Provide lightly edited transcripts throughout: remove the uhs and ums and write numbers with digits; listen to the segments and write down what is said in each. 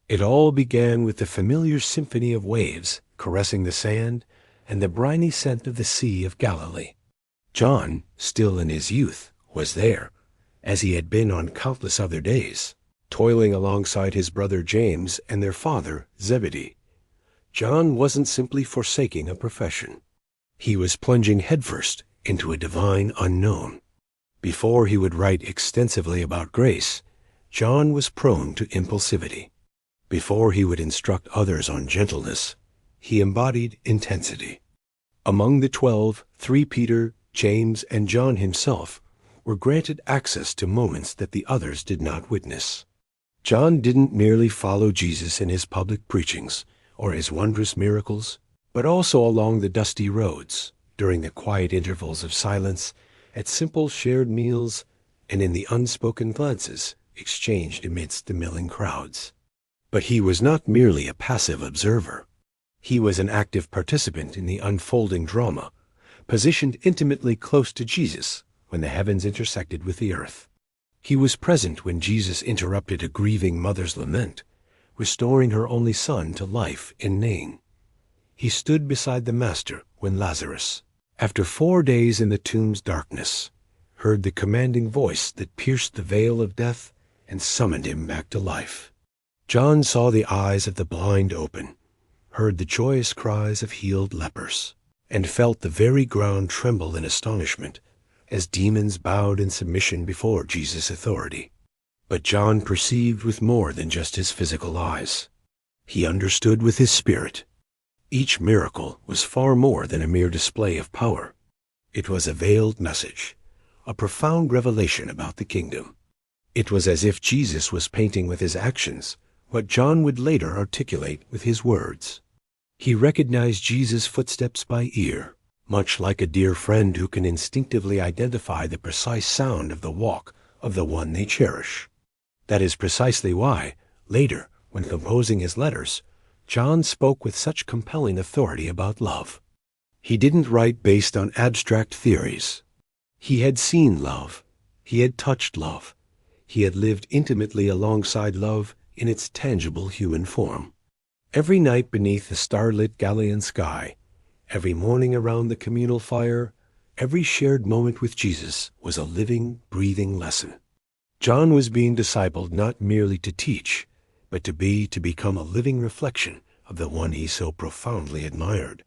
It all began with the familiar symphony of waves caressing the sand and the briny scent of the Sea of Galilee. John, still in his youth, was there, as he had been on countless other days, toiling alongside his brother James and their father Zebedee. John wasn't simply forsaking a profession. He was plunging headfirst into a divine unknown. Before he would write extensively about grace, John was prone to impulsivity. Before he would instruct others on gentleness, he embodied intensity. Among the 12, 3 Peter, James, and John himself were granted access to moments that the others did not witness. John didn't merely follow Jesus in his public preachings or his wondrous miracles, but also along the dusty roads, during the quiet intervals of silence, at simple shared meals, and in the unspoken glances exchanged amidst the milling crowds. But he was not merely a passive observer. He was an active participant in the unfolding drama, positioned intimately close to Jesus when the heavens intersected with the earth. He was present when Jesus interrupted a grieving mother's lament, restoring her only son to life in Nain. He stood beside the Master when Lazarus, after 4 days in the tomb's darkness, heard the commanding voice that pierced the veil of death and summoned him back to life. John saw the eyes of the blind open, heard the joyous cries of healed lepers, and felt the very ground tremble in astonishment as demons bowed in submission before Jesus' authority. But John perceived with more than just his physical eyes. He understood with his spirit. Each miracle was far more than a mere display of power. It was a veiled message, a profound revelation about the kingdom. It was as if Jesus was painting with his actions what John would later articulate with his words. He recognized Jesus' footsteps by ear, much like a dear friend who can instinctively identify the precise sound of the walk of the one they cherish. That is precisely why, later, when composing his letters, John spoke with such compelling authority about love. He didn't write based on abstract theories. He had seen love. He had touched love. He had lived intimately alongside love in its tangible human form. Every night beneath the starlit Galilean sky, every morning around the communal fire, every shared moment with Jesus was a living, breathing lesson. John was being discipled not merely to teach, but to become a living reflection of the one he so profoundly admired.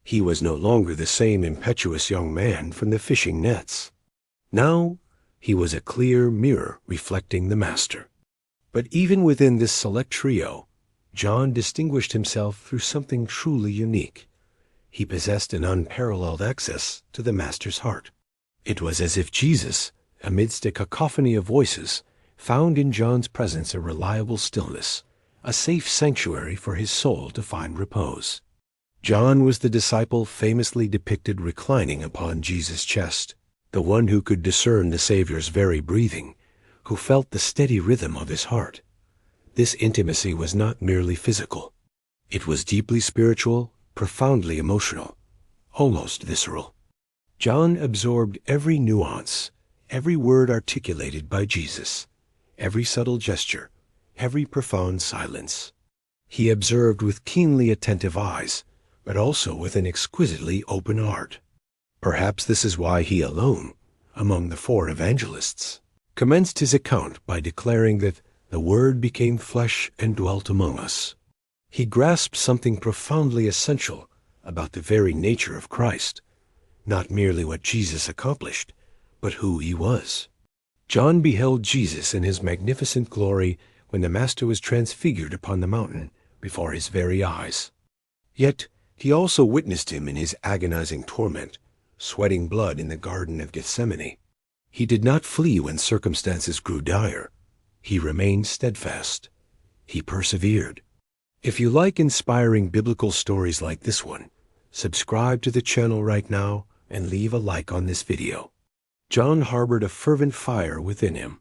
He was no longer the same impetuous young man from the fishing nets. Now he was a clear mirror reflecting the Master. But even within this select trio, John distinguished himself through something truly unique. He possessed an unparalleled access to the Master's heart. It was as if Jesus, amidst a cacophony of voices, found in John's presence a reliable stillness, a safe sanctuary for his soul to find repose. John was the disciple famously depicted reclining upon Jesus' chest, the one who could discern the Savior's very breathing, who felt the steady rhythm of his heart. This intimacy was not merely physical. It was deeply spiritual, profoundly emotional, almost visceral. John absorbed every nuance, every word articulated by Jesus, every subtle gesture, every profound silence. He observed with keenly attentive eyes, but also with an exquisitely open heart. Perhaps this is why he alone, among the 4 evangelists, commenced his account by declaring that the Word became flesh and dwelt among us. He grasped something profoundly essential about the very nature of Christ, not merely what Jesus accomplished, but who he was. John beheld Jesus in his magnificent glory when the Master was transfigured upon the mountain before his very eyes. Yet he also witnessed him in his agonizing torment, sweating blood in the Garden of Gethsemane. He did not flee when circumstances grew dire. He remained steadfast. He persevered. If you like inspiring biblical stories like this one, subscribe to the channel right now and leave a like on this video. John harbored a fervent fire within him,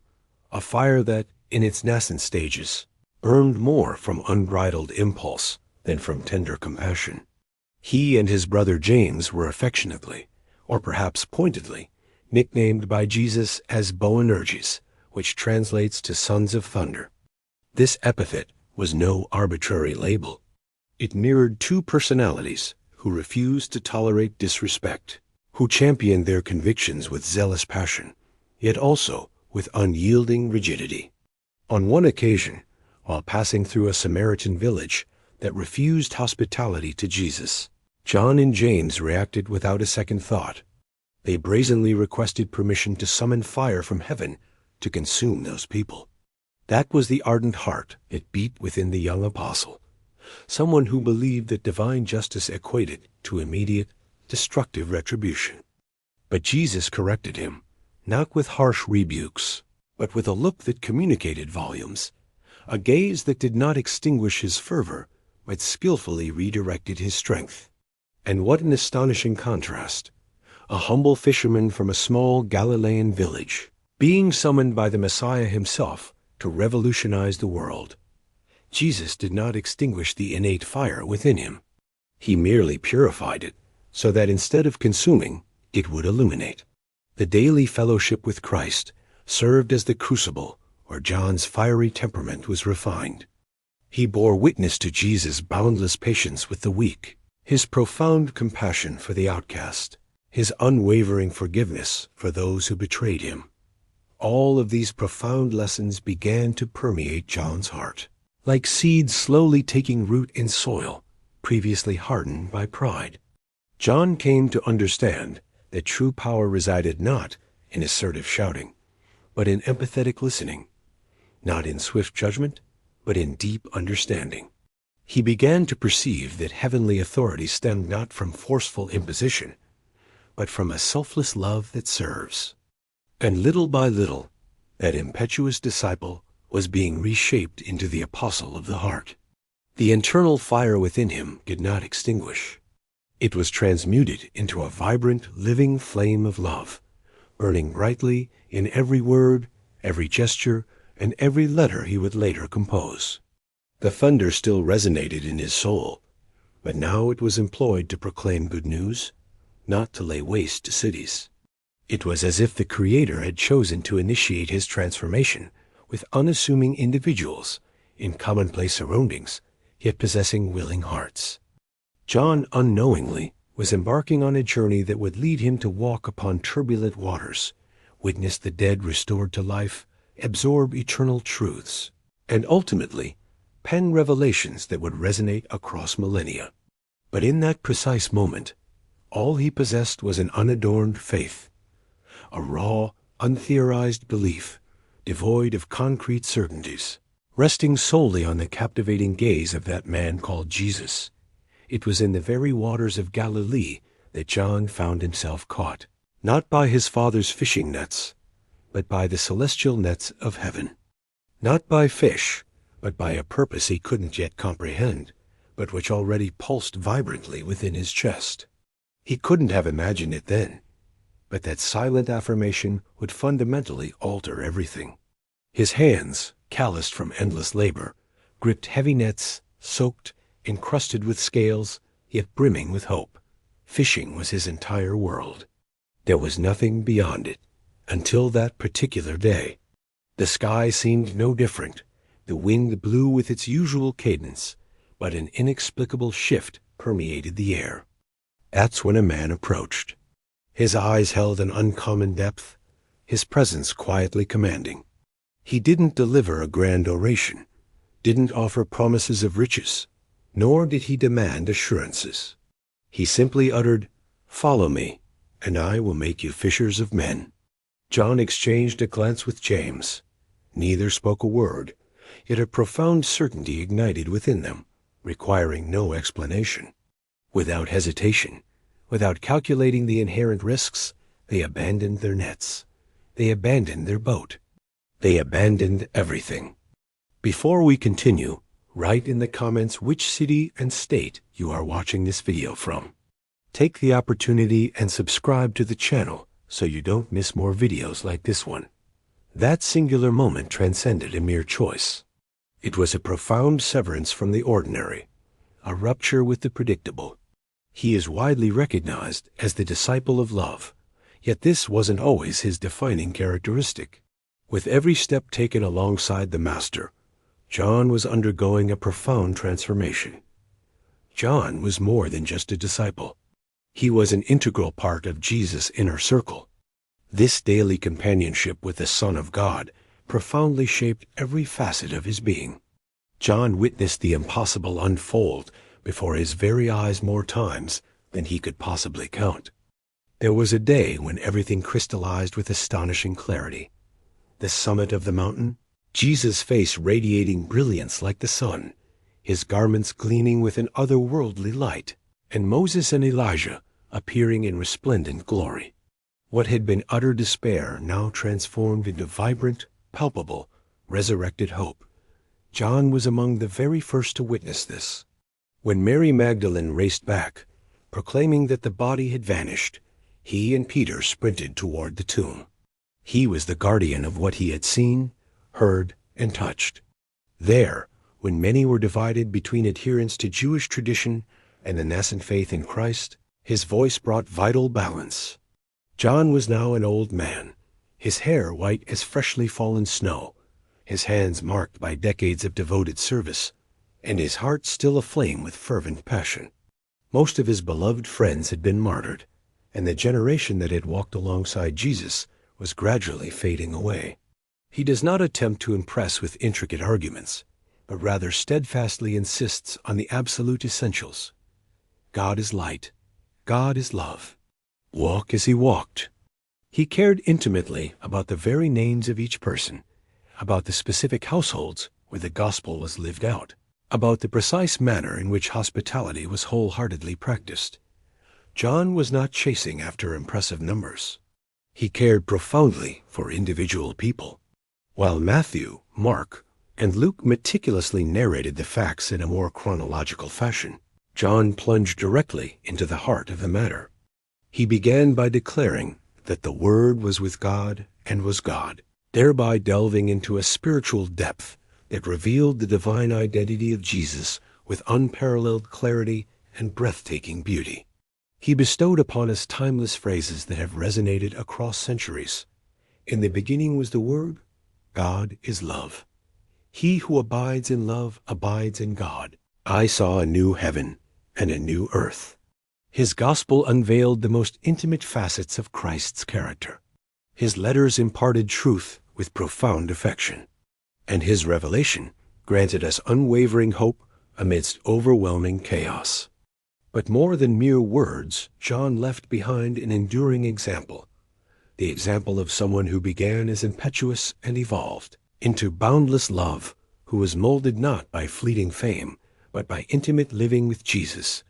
a fire that, in its nascent stages, burned more from unbridled impulse than from tender compassion. He and his brother James were affectionately, or perhaps pointedly, nicknamed by Jesus as Boanerges, which translates to sons of thunder. This epithet was no arbitrary label. It mirrored two personalities who refused to tolerate disrespect, who championed their convictions with zealous passion, yet also with unyielding rigidity. On one occasion, while passing through a Samaritan village that refused hospitality to Jesus, John and James reacted without a second thought. They brazenly requested permission to summon fire from heaven to consume those people. That was the ardent heart that beat within the young apostle, someone who believed that divine justice equated to immediate, destructive retribution. But Jesus corrected him, not with harsh rebukes, but with a look that communicated volumes, a gaze that did not extinguish his fervor, but skillfully redirected his strength. And what an astonishing contrast! A humble fisherman from a small Galilean village, being summoned by the Messiah himself to revolutionize the world. Jesus did not extinguish the innate fire within him. He merely purified it, so that instead of consuming, it would illuminate. The daily fellowship with Christ served as the crucible where John's fiery temperament was refined. He bore witness to Jesus' boundless patience with the weak, his profound compassion for the outcast, his unwavering forgiveness for those who betrayed him. All of these profound lessons began to permeate John's heart, like seeds slowly taking root in soil previously hardened by pride. John came to understand that true power resided not in assertive shouting, but in empathetic listening, not in swift judgment, but in deep understanding. He began to perceive that heavenly authority stemmed not from forceful imposition, but from a selfless love that serves. And little by little, that impetuous disciple was being reshaped into the apostle of the heart. The internal fire within him did not extinguish. It was transmuted into a vibrant, living flame of love, burning brightly in every word, every gesture, and every letter he would later compose. The thunder still resonated in his soul, but now it was employed to proclaim good news, not to lay waste to cities. It was as if the Creator had chosen to initiate his transformation with unassuming individuals in commonplace surroundings, yet possessing willing hearts. John unknowingly was embarking on a journey that would lead him to walk upon turbulent waters, witness the dead restored to life, absorb eternal truths, and ultimately pen revelations that would resonate across millennia. But in that precise moment, all he possessed was an unadorned faith, a raw, untheorized belief, devoid of concrete certainties, resting solely on the captivating gaze of that man called Jesus. It was in the very waters of Galilee that John found himself caught, not by his father's fishing nets, but by the celestial nets of heaven. Not by fish, but by a purpose he couldn't yet comprehend, but which already pulsed vibrantly within his chest. He couldn't have imagined it then, but that silent affirmation would fundamentally alter everything. His hands, calloused from endless labor, gripped heavy nets, soaked, encrusted with scales, yet brimming with hope. Fishing was his entire world. There was nothing beyond it, until that particular day. The sky seemed no different. The wind blew with its usual cadence, but an inexplicable shift permeated the air. That's when a man approached. His eyes held an uncommon depth, his presence quietly commanding. He didn't deliver a grand oration, didn't offer promises of riches, nor did he demand assurances. He simply uttered, "Follow me, and I will make you fishers of men." John exchanged a glance with James. Neither spoke a word, yet a profound certainty ignited within them, requiring no explanation. Without hesitation, without calculating the inherent risks, they abandoned their nets. They abandoned their boat. They abandoned everything. Before we continue, write in the comments which city and state you are watching this video from. Take the opportunity and subscribe to the channel so you don't miss more videos like this one. That singular moment transcended a mere choice. It was a profound severance from the ordinary, a rupture with the predictable. He is widely recognized as the disciple of love, yet this wasn't always his defining characteristic. With every step taken alongside the Master, John was undergoing a profound transformation. John was more than just a disciple. He was an integral part of Jesus' inner circle. This daily companionship with the Son of God profoundly shaped every facet of his being. John witnessed the impossible unfold before his very eyes more times than he could possibly count. There was a day when everything crystallized with astonishing clarity. The summit of the mountain, Jesus' face radiating brilliance like the sun, his garments gleaming with an otherworldly light, and Moses and Elijah appearing in resplendent glory. What had been utter despair now transformed into vibrant, palpable, resurrected hope. John was among the very first to witness this. When Mary Magdalene raced back, proclaiming that the body had vanished, he and Peter sprinted toward the tomb. He was the guardian of what he had seen, heard, and touched. There, when many were divided between adherence to Jewish tradition and the nascent faith in Christ, his voice brought vital balance. John was now an old man, his hair white as freshly fallen snow, his hands marked by decades of devoted service, and his heart still aflame with fervent passion. Most of his beloved friends had been martyred, and the generation that had walked alongside Jesus was gradually fading away. He does not attempt to impress with intricate arguments, but rather steadfastly insists on the absolute essentials. God is light. God is love. Walk as he walked. He cared intimately about the very names of each person, about the specific households where the gospel was lived out, about the precise manner in which hospitality was wholeheartedly practiced. John was not chasing after impressive numbers. He cared profoundly for individual people. While Matthew, Mark, and Luke meticulously narrated the facts in a more chronological fashion, John plunged directly into the heart of the matter. He began by declaring that the Word was with God and was God, thereby delving into a spiritual depth that revealed the divine identity of Jesus with unparalleled clarity and breathtaking beauty. He bestowed upon us timeless phrases that have resonated across centuries. In the beginning was the Word. God is love. He who abides in love abides in God. I saw a new heaven and a new earth. His gospel unveiled the most intimate facets of Christ's character. His letters imparted truth with profound affection, and his revelation granted us unwavering hope amidst overwhelming chaos. But more than mere words, John left behind an enduring example, the example of someone who began as impetuous and evolved into boundless love, who was molded not by fleeting fame, but by intimate living with Jesus,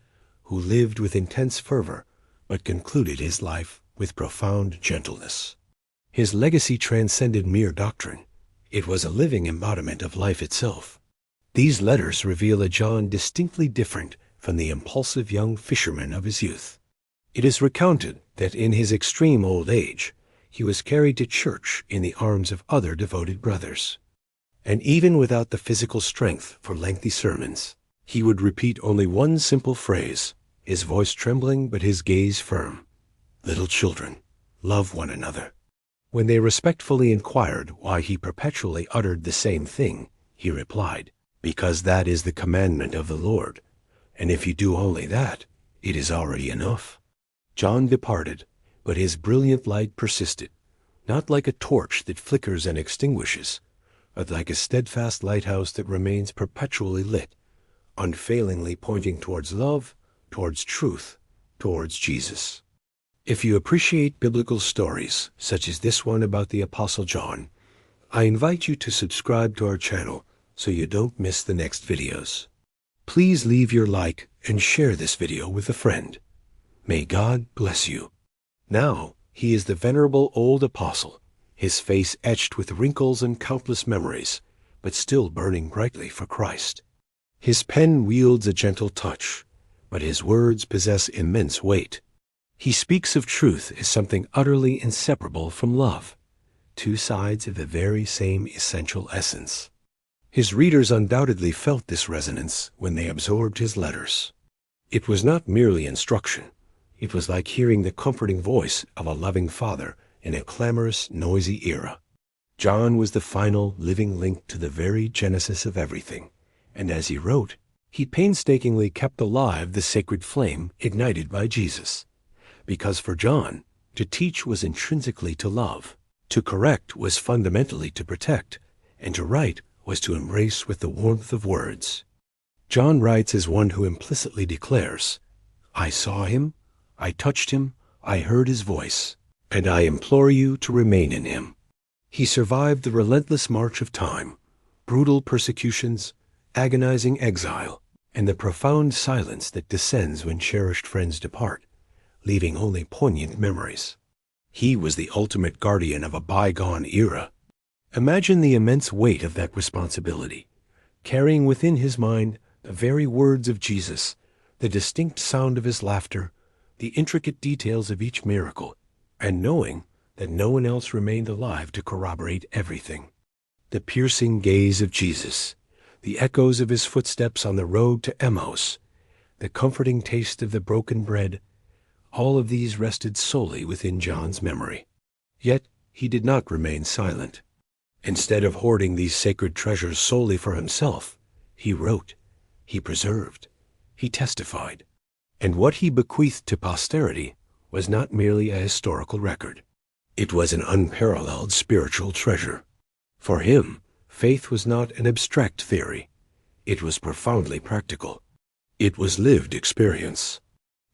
who lived with intense fervor, but concluded his life with profound gentleness. His legacy transcended mere doctrine. It was a living embodiment of life itself. These letters reveal a John distinctly different from the impulsive young fisherman of his youth. It is recounted that in his extreme old age, he was carried to church in the arms of other devoted brothers. And even without the physical strength for lengthy sermons, he would repeat only one simple phrase, his voice trembling but his gaze firm. Little children, love one another. When they respectfully inquired why he perpetually uttered the same thing, he replied, because that is the commandment of the Lord, and if you do only that, it is already enough. John departed, but his brilliant light persisted, not like a torch that flickers and extinguishes, but like a steadfast lighthouse that remains perpetually lit, unfailingly pointing towards love, towards truth, towards Jesus. If you appreciate biblical stories, such as this one about the Apostle John, I invite you to subscribe to our channel so you don't miss the next videos. Please leave your like and share this video with a friend. May God bless you. Now, he is the venerable old apostle, his face etched with wrinkles and countless memories, but still burning brightly for Christ. His pen wields a gentle touch, but his words possess immense weight. He speaks of truth as something utterly inseparable from love, two sides of the very same essential essence. His readers undoubtedly felt this resonance when they absorbed his letters. It was not merely instruction. It was like hearing the comforting voice of a loving father in a clamorous, noisy era. John was the final living link to the very genesis of everything, and as he wrote, he painstakingly kept alive the sacred flame ignited by Jesus. Because for John, to teach was intrinsically to love, to correct was fundamentally to protect, and to write was to embrace with the warmth of words. John writes as one who implicitly declares, "I saw him, I touched him, I heard his voice, and I implore you to remain in him." He survived the relentless march of time, brutal persecutions, agonizing exile, and the profound silence that descends when cherished friends depart, leaving only poignant memories. He was the ultimate guardian of a bygone era. Imagine the immense weight of that responsibility, carrying within his mind the very words of Jesus, the distinct sound of his laughter, the intricate details of each miracle, and knowing that no one else remained alive to corroborate everything. The piercing gaze of Jesus, the echoes of his footsteps on the road to Emmaus, the comforting taste of the broken bread, all of these rested solely within John's memory. Yet he did not remain silent. Instead of hoarding these sacred treasures solely for himself, he wrote, he preserved, he testified. And what he bequeathed to posterity was not merely a historical record. It was an unparalleled spiritual treasure. For him, faith was not an abstract theory. It was profoundly practical. It was lived experience.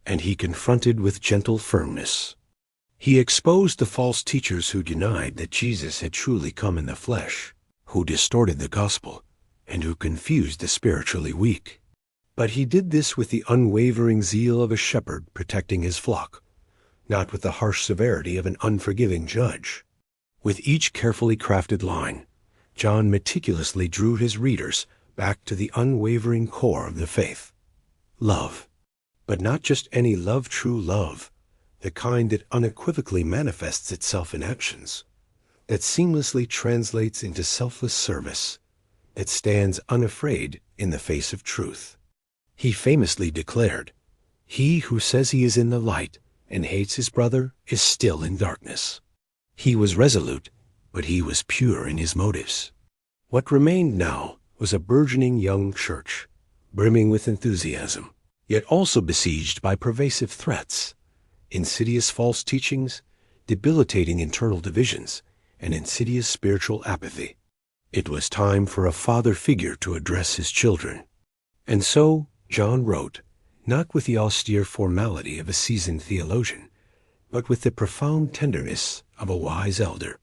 And he confronted with gentle firmness. He exposed the false teachers who denied that Jesus had truly come in the flesh, who distorted the gospel, and who confused the spiritually weak. But he did this with the unwavering zeal of a shepherd protecting his flock, not with the harsh severity of an unforgiving judge. With each carefully crafted line, John meticulously drew his readers back to the unwavering core of the faith. Love. But not just any love, true love, the kind that unequivocally manifests itself in actions, that seamlessly translates into selfless service, that stands unafraid in the face of truth. He famously declared, "He who says he is in the light and hates his brother is still in darkness." He was resolute, but he was pure in his motives. What remained now was a burgeoning young church, brimming with enthusiasm, yet also besieged by pervasive threats, insidious false teachings, debilitating internal divisions, and insidious spiritual apathy. It was time for a father figure to address his children. And so John wrote, not with the austere formality of a seasoned theologian, but with the profound tenderness of a wise elder.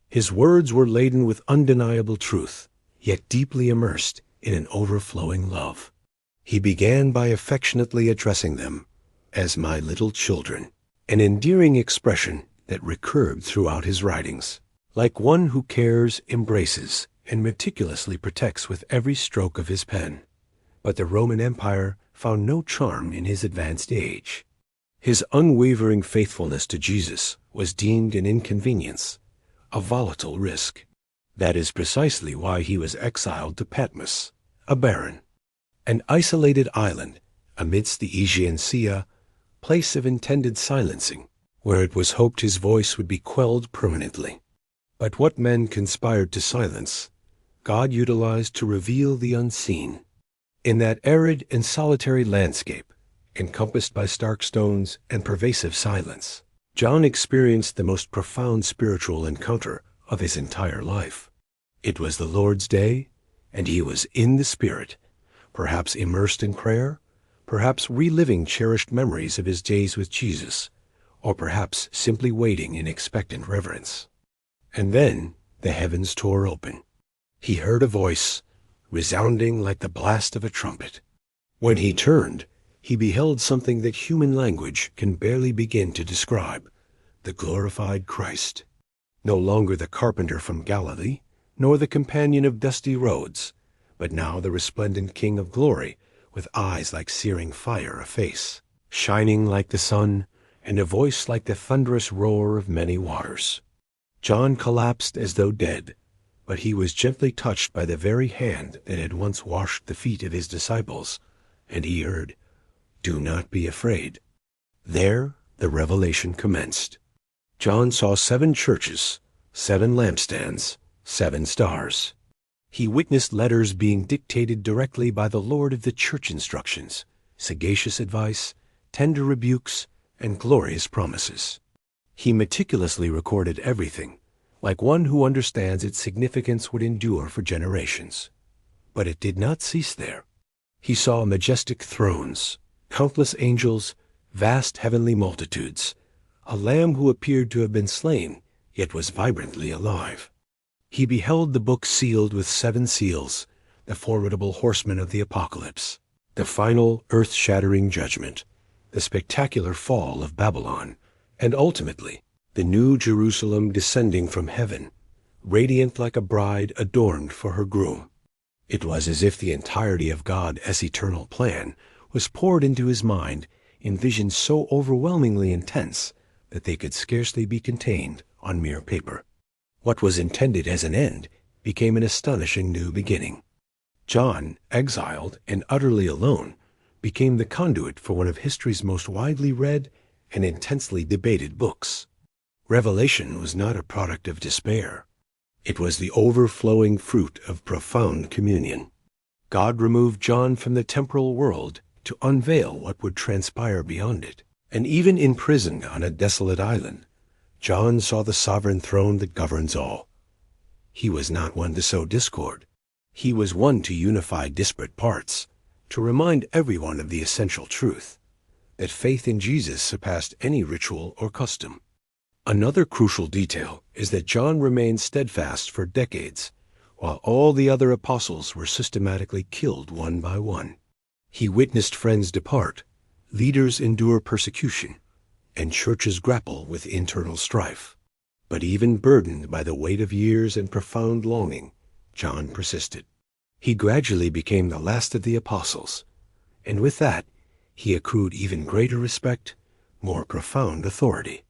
His words were laden with undeniable truth, yet deeply immersed in an overflowing love. He began by affectionately addressing them as "my little children," an endearing expression that recurred throughout his writings. Like one who cares, embraces, and meticulously protects with every stroke of his pen. But the Roman Empire found no charm in his advanced age. His unwavering faithfulness to Jesus was deemed an inconvenience, a volatile risk. That is precisely why he was exiled to Patmos, a barren, an isolated island amidst the Aegean Sea, place of intended silencing, where it was hoped his voice would be quelled permanently. But what men conspired to silence, God utilized to reveal the unseen. In that arid and solitary landscape, encompassed by stark stones and pervasive silence, John experienced the most profound spiritual encounter of his entire life. It was the Lord's day, and he was in the Spirit, perhaps immersed in prayer, perhaps reliving cherished memories of his days with Jesus, or perhaps simply waiting in expectant reverence. And then the heavens tore open. He heard a voice, resounding like the blast of a trumpet. When he turned, he beheld something that human language can barely begin to describe: the glorified Christ. No longer the carpenter from Galilee, nor the companion of dusty roads, but now the resplendent King of glory, with eyes like searing fire, a face shining like the sun, and a voice like the thunderous roar of many waters. John collapsed as though dead, but he was gently touched by the very hand that had once washed the feet of his disciples, and he heard, "Do not be afraid." There the revelation commenced. John saw 7 churches, 7 lampstands, 7 stars. He witnessed letters being dictated directly by the Lord of the Church instructions, sagacious advice, tender rebukes, and glorious promises. He meticulously recorded everything, like one who understands its significance would endure for generations. But it did not cease there. He saw majestic thrones, countless angels, vast heavenly multitudes, a Lamb who appeared to have been slain, yet was vibrantly alive. He beheld the book sealed with 7 seals, the formidable horsemen of the apocalypse, the final earth-shattering judgment, the spectacular fall of Babylon, and ultimately, the new Jerusalem descending from heaven, radiant like a bride adorned for her groom. It was as if the entirety of God's eternal plan was poured into his mind in visions so overwhelmingly intense that they could scarcely be contained on mere paper. What was intended as an end became an astonishing new beginning. John, exiled and utterly alone, became the conduit for one of history's most widely read and intensely debated books. Revelation was not a product of despair. It was the overflowing fruit of profound communion. God removed John from the temporal world to unveil what would transpire beyond it. And even imprisoned on a desolate island, John saw the sovereign throne that governs all. He was not one to sow discord. He was one to unify disparate parts, to remind everyone of the essential truth, that faith in Jesus surpassed any ritual or custom. Another crucial detail is that John remained steadfast for decades, while all the other apostles were systematically killed one by one. He witnessed friends depart, leaders endure persecution, and churches grapple with internal strife. But even burdened by the weight of years and profound longing, John persisted. He gradually became the last of the apostles, and with that, he accrued even greater respect, more profound authority.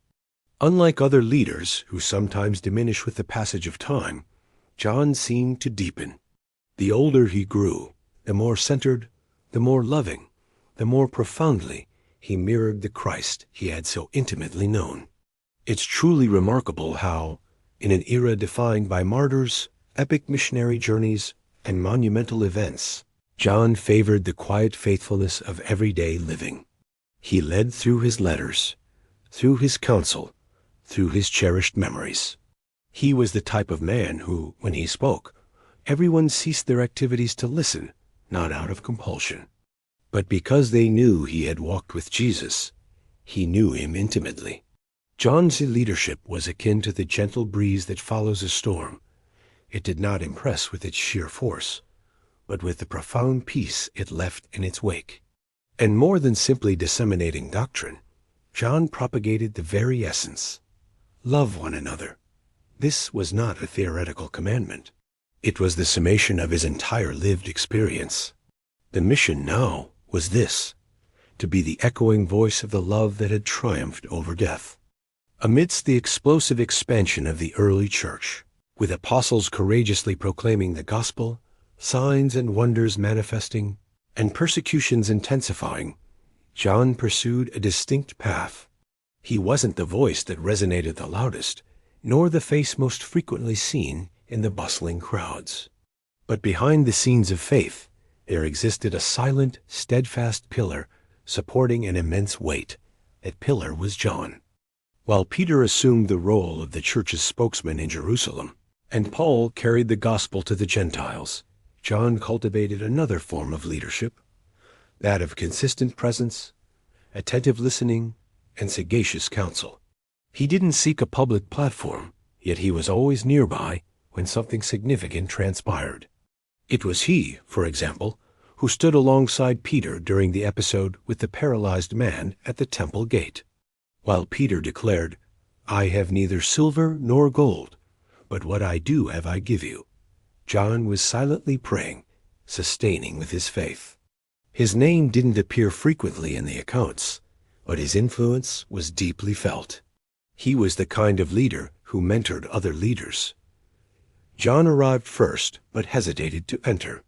Unlike other leaders who sometimes diminish with the passage of time, John seemed to deepen. The older he grew, the more centered, the more loving, the more profoundly he mirrored the Christ he had so intimately known. It's truly remarkable how, in an era defined by martyrs, epic missionary journeys, and monumental events, John favored the quiet faithfulness of everyday living. He led through his letters, through his counsel, through his cherished memories. He was the type of man who, when he spoke, everyone ceased their activities to listen, not out of compulsion, but because they knew he had walked with Jesus. He knew him intimately. John's leadership was akin to the gentle breeze that follows a storm. It did not impress with its sheer force, but with the profound peace it left in its wake. And more than simply disseminating doctrine, John propagated the very essence. Love one another. This was not a theoretical commandment. It was the summation of his entire lived experience. The mission now was this: to be the echoing voice of the love that had triumphed over death. Amidst the explosive expansion of the early church, with apostles courageously proclaiming the gospel, signs and wonders manifesting, and persecutions intensifying, John pursued a distinct path. He wasn't the voice that resonated the loudest, nor the face most frequently seen in the bustling crowds. But behind the scenes of faith, there existed a silent, steadfast pillar supporting an immense weight. That pillar was John. While Peter assumed the role of the church's spokesman in Jerusalem, and Paul carried the gospel to the Gentiles, John cultivated another form of leadership, that of consistent presence, attentive listening, and sagacious counsel. He didn't seek a public platform, yet he was always nearby when something significant transpired. It was he, for example, who stood alongside Peter during the episode with the paralyzed man at the temple gate. While Peter declared, "I have neither silver nor gold, but what I do have I give you," John was silently praying, sustaining with his faith. His name didn't appear frequently in the accounts, but his influence was deeply felt. He was the kind of leader who mentored other leaders. John arrived first, but hesitated to enter.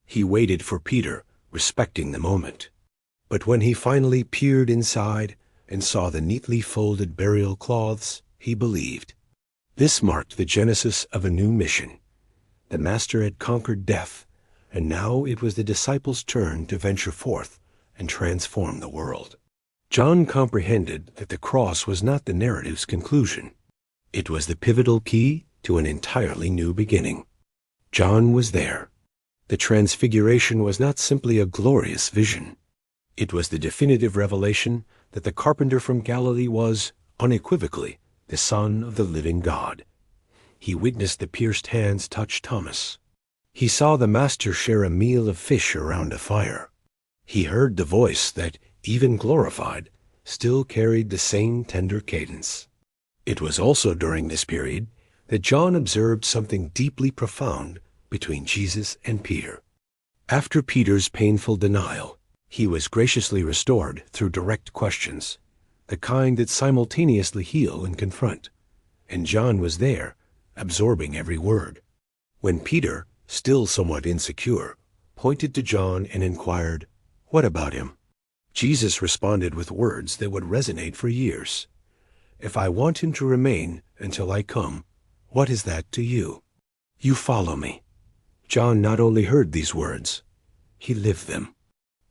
He waited for Peter, respecting the moment. But when he finally peered inside and saw the neatly folded burial cloths, he believed. This marked the genesis of a new mission. The Master had conquered death, and now it was the disciples' turn to venture forth and transform the world. John comprehended that the cross was not the narrative's conclusion. It was the pivotal key to an entirely new beginning. John was there. The Transfiguration was not simply a glorious vision. It was the definitive revelation that the carpenter from Galilee was, unequivocally, the Son of the living God. He witnessed the pierced hands touch Thomas. He saw the Master share a meal of fish around a fire. He heard the voice that, even glorified, still carried the same tender cadence. It was also during this period that John observed something deeply profound between Jesus and Peter. After Peter's painful denial, he was graciously restored through direct questions, the kind that simultaneously heal and confront. And John was there, absorbing every word. When Peter, still somewhat insecure, pointed to John and inquired, "What about him?" Jesus responded with words that would resonate for years. "If I want him to remain until I come, what is that to you? You follow me." John not only heard these words, he lived them.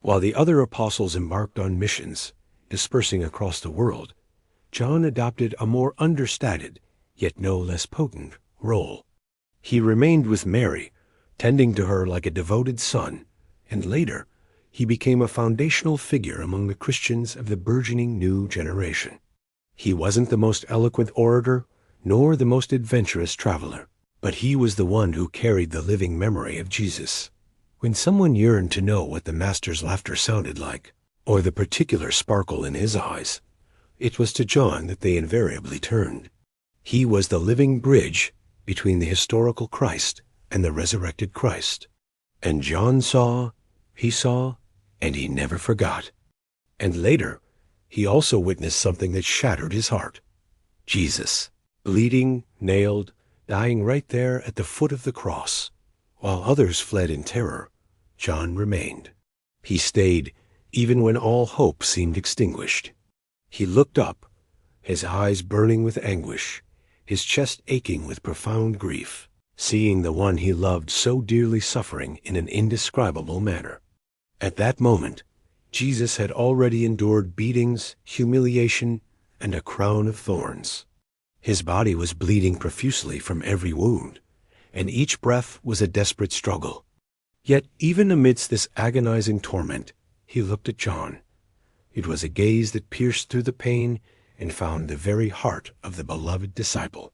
While the other apostles embarked on missions, dispersing across the world, John adopted a more understated, yet no less potent, role. He remained with Mary, tending to her like a devoted son, and later, he became a foundational figure among the Christians of the burgeoning new generation. He wasn't the most eloquent orator, nor the most adventurous traveler, but he was the one who carried the living memory of Jesus. When someone yearned to know what the Master's laughter sounded like, or the particular sparkle in his eyes, it was to John that they invariably turned. He was the living bridge between the historical Christ and the resurrected Christ. And John saw, and he never forgot. And later, he also witnessed something that shattered his heart. Jesus, bleeding, nailed, dying right there at the foot of the cross. While others fled in terror, John remained. He stayed, even when all hope seemed extinguished. He looked up, his eyes burning with anguish, his chest aching with profound grief, seeing the one he loved so dearly suffering in an indescribable manner. At that moment, Jesus had already endured beatings, humiliation, and a crown of thorns. His body was bleeding profusely from every wound, and each breath was a desperate struggle. Yet even amidst this agonizing torment, he looked at John. It was a gaze that pierced through the pain and found the very heart of the beloved disciple.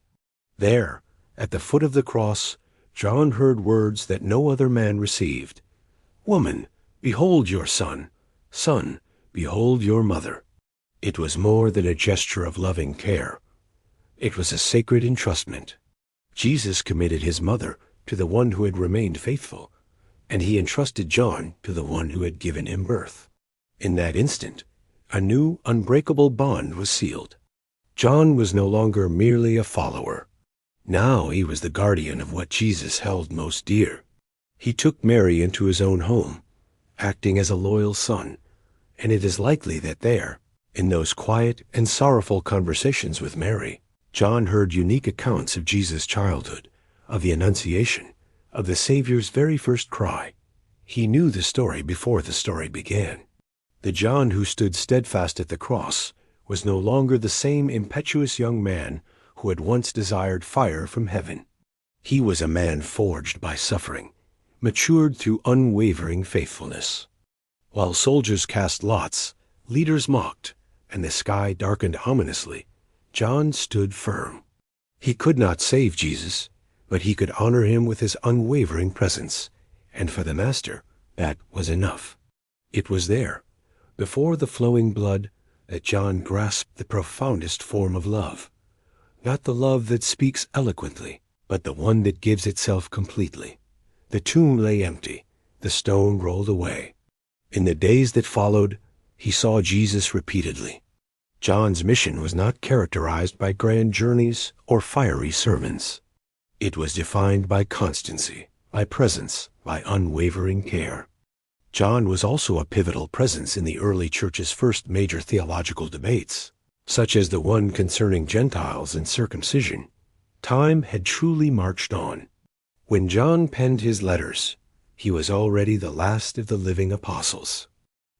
There, at the foot of the cross, John heard words that no other man received. "Woman, behold your son. Son, behold your mother." It was more than a gesture of loving care. It was a sacred entrustment. Jesus committed his mother to the one who had remained faithful, and he entrusted John to the one who had given him birth. In that instant, a new, unbreakable bond was sealed. John was no longer merely a follower. Now he was the guardian of what Jesus held most dear. He took Mary into his own home, acting as a loyal son, and it is likely that there, in those quiet and sorrowful conversations with Mary, John heard unique accounts of Jesus' childhood, of the Annunciation, of the Savior's very first cry. He knew the story before the story began. The John who stood steadfast at the cross was no longer the same impetuous young man who had once desired fire from heaven. He was a man forged by suffering, matured through unwavering faithfulness. While soldiers cast lots, leaders mocked, and the sky darkened ominously, John stood firm. He could not save Jesus, but he could honor him with his unwavering presence, and for the Master, that was enough. It was there, before the flowing blood, that John grasped the profoundest form of love. Not the love that speaks eloquently, but the one that gives itself completely. The tomb lay empty, the stone rolled away. In the days that followed, he saw Jesus repeatedly. John's mission was not characterized by grand journeys or fiery sermons. It was defined by constancy, by presence, by unwavering care. John was also a pivotal presence in the early church's first major theological debates, such as the one concerning Gentiles and circumcision. Time had truly marched on. When John penned his letters, he was already the last of the living apostles.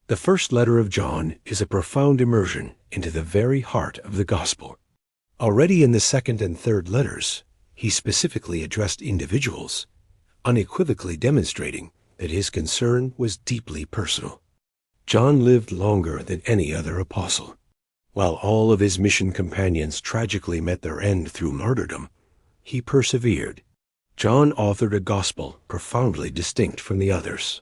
The first letter of John is a profound immersion into the very heart of the gospel. Already in the second and third letters, he specifically addressed individuals, unequivocally demonstrating that his concern was deeply personal. John lived longer than any other apostle. While all of his mission companions tragically met their end through martyrdom, he persevered. John authored a gospel profoundly distinct from the others.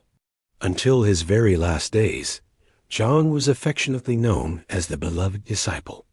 Until his very last days, John was affectionately known as the beloved disciple.